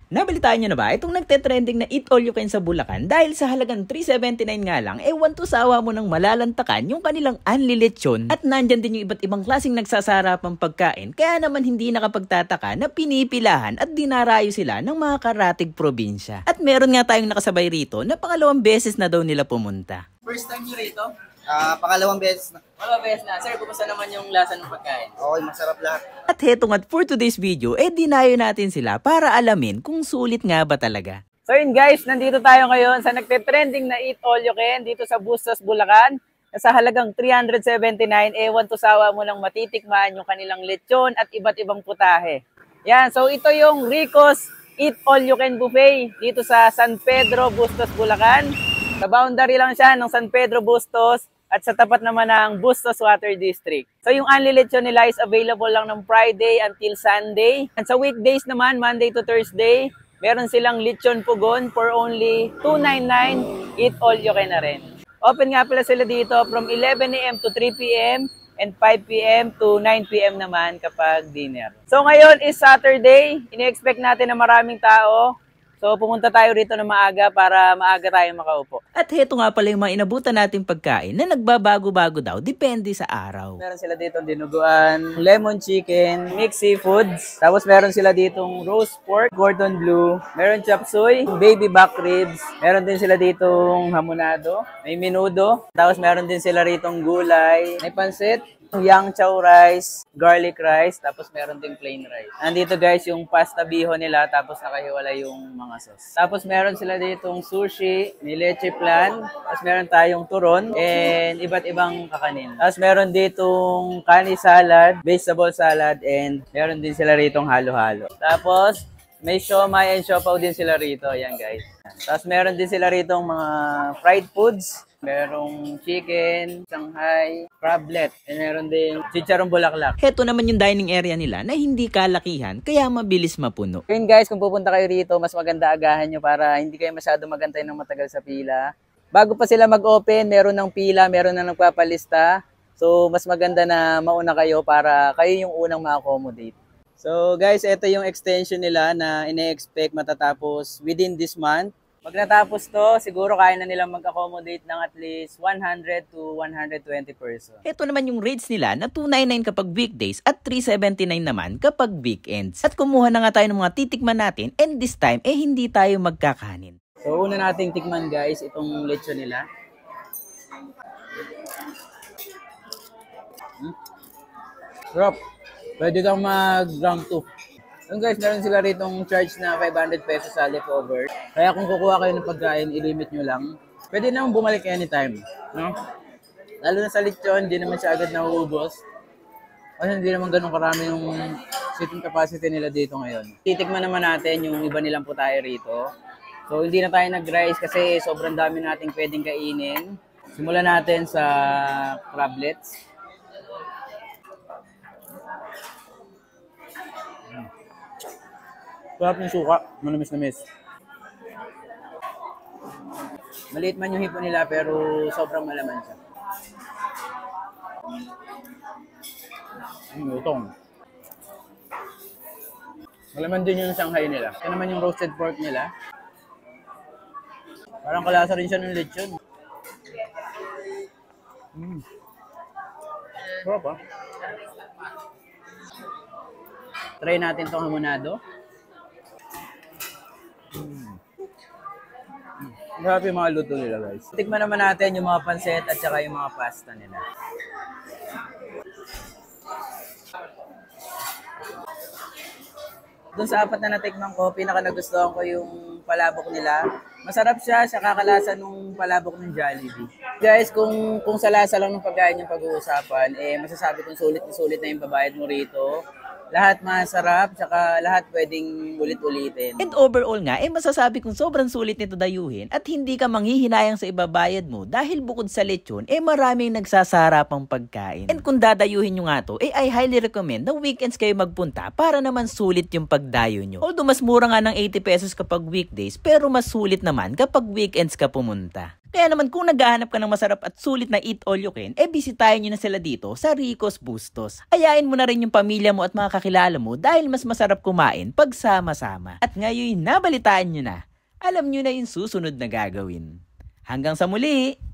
Nabalitaan nyo na ba itong nagte-trending na Eat All You Can sa Bulacan dahil sa halagang 379 nga lang, ewan to sawa mo ng malalantakan yung kanilang unli lechon at nandyan din yung iba't ibang klaseng nagsasarapang pagkain kaya naman hindi nakapagtataka na pinipilahan at dinarayo sila ng mga karatig probinsya. At meron nga tayong nakasabay rito na pangalawang beses na daw nila pumunta. First time nyo rito? Pangalawang beses na. Pangalawang beses na. Sir, kumusta naman yung lasa ng pagkain? Okay, masarap lahat. At heto nga for today's video, dinayo natin sila para alamin kung sulit nga ba talaga. So yun guys, nandito tayo ngayon sa nagte-trending na Eat All You Can dito sa Bustos, Bulacan. Sa halagang 379, ewan to sawa mo nang matitikman yung kanilang lechon at iba't ibang putahe. Yan, so ito yung Rico's Eat All You Can Buffet dito sa San Pedro, Bustos, Bulacan. Sa boundary lang siya ng San Pedro, Bustos at sa tapat naman ng Bustos Water District. So yung unli lechon nila is available lang ng Friday until Sunday. And sa weekdays naman, Monday to Thursday, meron silang lechon pugon for only $2.99. Eat all you can na rin. Open nga pala sila dito from 11 AM to 3 PM and 5 PM to 9 PM naman kapag dinner. So ngayon is Saturday. Ini-expect natin na maraming tao. So pumunta tayo rito na maaga para maaga tayo makaupo. At heto nga pala yung mga inabutan nating pagkain na nagbabago-bago daw, depende sa araw. Meron sila dito dinuguan, lemon chicken, mixed seafoods. Tapos meron sila ditong roast pork, Gordon Blue. Meron chop suey, baby back ribs. Meron din sila ditong hamonado, may menudo. Tapos meron din sila ritong gulay, may pansit, yang chow rice, garlic rice, tapos meron ding plain rice. Nandito guys yung pasta biho nila, tapos nakahiwalay yung mga sauce. Tapos meron sila ditong sushi, may leche plan, tapos meron tayong turon, and iba't ibang kakanin. Tapos meron ditong kani salad, vegetable salad, and meron din sila ritong halo-halo. Tapos may siomai and siopaw din sila rito, ayan guys. Tapos meron din sila ritong mga fried foods. Merong chicken, Shanghai, crablet, and meron din chicharong bulaklak. Heto naman yung dining area nila na hindi kalakihan kaya mabilis mapuno. Yun guys, kung pupunta kayo rito, mas maganda agahan nyo para hindi kayo masyado magantay ng matagal sa pila. Bago pa sila mag-open, meron ng pila, meron na nagpapalista. So mas maganda na mauna kayo para kayo yung unang ma-accommodate. So guys, ito yung extension nila na ine-expect matatapos within this month. Pag natapos to, siguro kaya na nilang mag-accommodate ng at least 100 to 120 person. Ito naman yung rates nila na 299 kapag weekdays at 379 naman kapag weekends. At kumuha na nga tayo ng mga titikman natin and this time hindi tayo magkakanin. So una nating tikman guys, itong lechon nila. Sarap. Pwede kang mag-round 2. Yung guys, meron sila ritong charge na 500 pesos sa leftover. Kaya kung kukuha kayo ng pagkain, i-limit nyo lang. Pwede naman bumalik anytime. No? Lalo na sa lechon, hindi naman siya agad nauubos. Kasi hindi naman ganun karami yung seating capacity nila dito ngayon. Titikman naman natin yung iba nilang putahe rito. So hindi na tayo nag-rice kasi sobrang dami nating pwedeng kainin. Simulan natin sa crablets. Sarap yung suka, manamis-namis. Maliit man yung hipo nila pero sobrang malaman siya. Utong. Malaman din yung Shanghai nila. Ito naman yung roasted pork nila. Parang kalasa rin siya ng lechon. Sarap ah. Try natin itong hamonado. Grabe yung mga luto nila guys. Tikman naman natin yung mga pansit at saka yung mga pasta nila. Doon sa apat na natikman ko, pinaka nagustuhan ko yung palabok nila. Masarap siya, siya kakalasa nung palabok ng Jollibee. Guys, kung sa lasa lang ng pagkain yung pag-uusapan, masasabi kong sulit na sulit na yung babayad mo rito. Lahat masarap, tsaka lahat pwedeng ulit-ulitin. And overall nga, masasabi kong sobrang sulit nito dayuhin at hindi ka manghihinayang sa ibabayad mo dahil bukod sa lechon, maraming nagsasarapang pagkain. And kung dadayuhin nyo nga to, I highly recommend na weekends kayo magpunta para naman sulit yung pagdayo nyo. Although mas mura nga ng 80 pesos kapag weekdays, pero mas sulit naman kapag weekends ka pumunta. Kaya naman kung naghahanap ka ng masarap at sulit na Eat All You Can, bisitahin nyo na sila dito sa Rico's Bustos. Ayain mo na rin yung pamilya mo at mga kakilala mo dahil mas masarap kumain pag sama-sama. At ngayon nabalitaan nyo na, alam nyo na yung susunod na gagawin. Hanggang sa muli!